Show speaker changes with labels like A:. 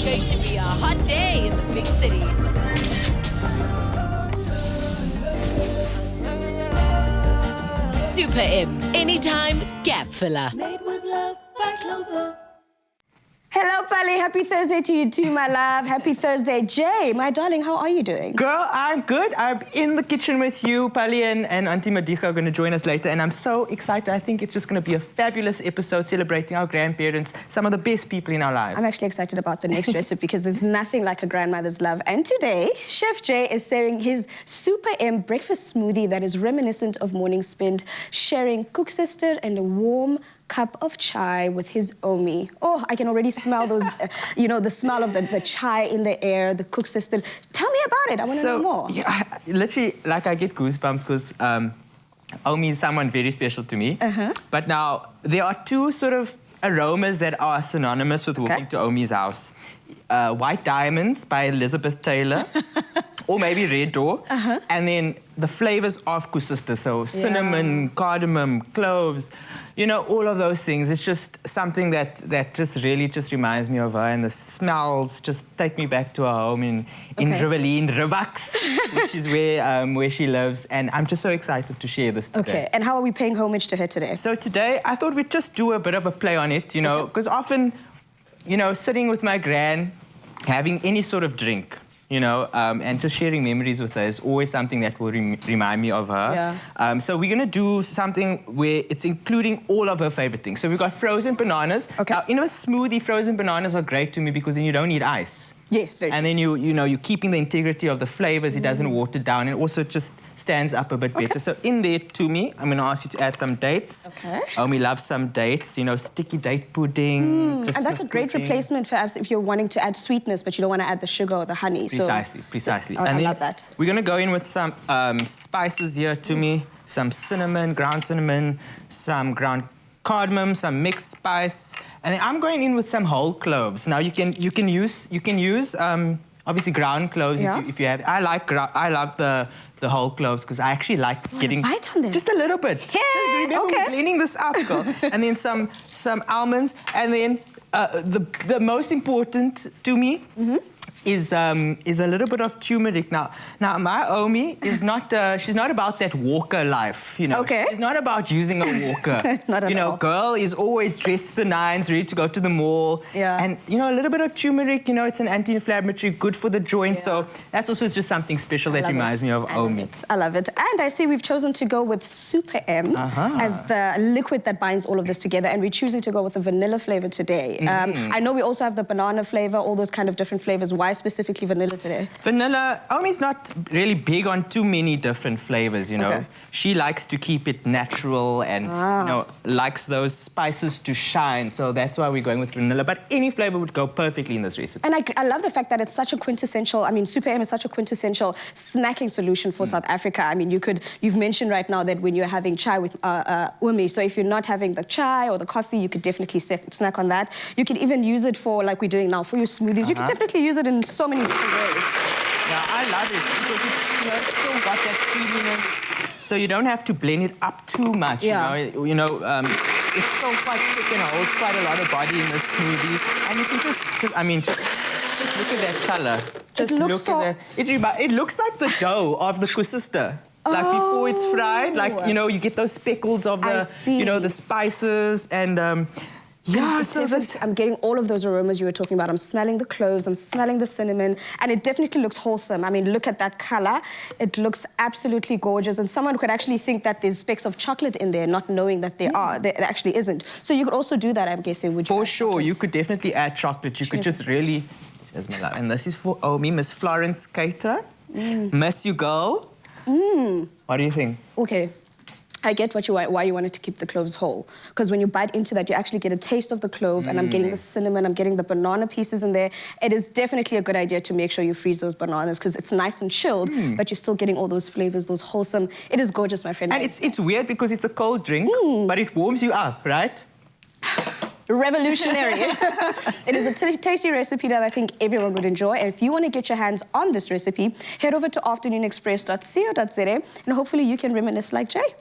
A: It's going to be a hot day in the big city. Super M, anytime gap filler. Made with love by Clover.
B: Hello, Pali. Happy Thursday to you too, my love. Happy Thursday. Jay, my darling, how are you doing?
C: Girl, I'm good. I'm in the kitchen with you. Pali and Auntie Madika are going to join us later, and I'm so excited. I think it's just going to be a fabulous episode celebrating our grandparents, some of the best people in our lives.
B: I'm actually excited about the next recipe because there's nothing like a grandmother's love. And today, Chef Jay is sharing his Super M breakfast smoothie that is reminiscent of morning spent, sharing koeksister and a warm cup of chai with his Omi. Oh, I can already smell those, the smell of the chai in the air, the koeksister. Tell me about it. I want to know more.
C: Yeah, literally, I get goosebumps because Omi is someone very special to me. But now, there are two sort of aromas that are synonymous with walking to Omi's house. White Diamonds by Elizabeth Taylor. Or maybe Red Door, and then the flavors of koeksister, so cinnamon, cardamom, cloves, all of those things. It's just something that just really just reminds me of her, and the smells just take me back to her home in Riveline, Rivax, which is where she lives, and I'm just so excited to share this today.
B: Okay, and how are we paying homage to her today?
C: So today, I thought we'd just do a bit of a play on it, because often, sitting with my gran, having any sort of drink, and just sharing memories with her is always something that will remind me of her. Yeah. So we're going to do something where it's including all of her favorite things. So we've got frozen bananas.
B: Okay.
C: Now, in a smoothie, frozen bananas are great to me because then you don't need ice.
B: Yes, very true.
C: And then you're keeping the integrity of the flavors. It doesn't water down, and also just stands up a bit better. So in there, to me, I'm going to ask you to add some dates. Okay. Omi loves some dates. Sticky date pudding.
B: And that's a great replacement perhaps if you're wanting to add sweetness, but you don't want to add the sugar or the honey.
C: Precisely.
B: I love that.
C: We're going to go in with some spices here to me. Some cinnamon, ground cinnamon, some ground cardamom, some mixed spice, and then I'm going in with some whole cloves. Now you can use obviously ground cloves if you have. I love the whole cloves because I actually like getting just a little bit.
B: Yeah,
C: Remember cleaning this up, girl. And then some almonds, and then the most important to me. Is a little bit of turmeric. Now my Omi is not, she's not about that walker life, She's not about using a walker.
B: Not at all.
C: Girl is always dressed to the nines, ready to go to the mall. Yeah. And, a little bit of turmeric, it's an anti-inflammatory, good for the joint. So that's also just something special that reminds me of Omi.
B: I love it. And I see we've chosen to go with Super M as the liquid that binds all of this together. And we're choosing to go with the vanilla flavor today. I know we also have the banana flavor, all those kind of different flavors. Why specifically vanilla today?
C: Vanilla, Omi's not really big on too many different flavors, She likes to keep it natural and, likes those spices to shine. So that's why we're going with vanilla. But any flavor would go perfectly in this recipe.
B: And I love the fact that it's such a quintessential, Super M is such a quintessential snacking solution for South Africa. You've mentioned right now that when you're having chai with umi, so if you're not having the chai or the coffee, you could definitely snack on that. You could even use it for, like we're doing now, for your smoothies. You could definitely use it in so many different ways.
C: Yeah, I love it because it's still got that creaminess, so you don't have to blend it up too much. It's still quite thick and holds quite a lot of body in the smoothie, and you can just look at that color. Just look at that. It looks like the dough of the koeksister. Like before it's fried, you get those speckles of the, the spices and.
B: I'm getting all of those aromas you were talking about. I'm smelling the cloves, I'm smelling the cinnamon, and it definitely looks wholesome. Look at that color. It looks absolutely gorgeous, and someone could actually think that there's specks of chocolate in there, not knowing that there are. There actually isn't. So you could also do that, I'm guessing, would you?
C: For sure, you could definitely add chocolate. You could just really... Cheers, my love. And this is for Omi, Miss Florence Cater. Miss you, girl. What do you think?
B: Okay. I get why you wanted to keep the cloves whole. Because when you bite into that, you actually get a taste of the clove, and I'm getting the cinnamon, I'm getting the banana pieces in there. It is definitely a good idea to make sure you freeze those bananas because it's nice and chilled, but you're still getting all those flavors, those wholesome. It is gorgeous, my friend.
C: And it's weird because it's a cold drink, but it warms you up, right?
B: Revolutionary. It is a tasty recipe that I think everyone would enjoy. And if you want to get your hands on this recipe, head over to afternoonexpress.co.za and hopefully you can reminisce like Jay.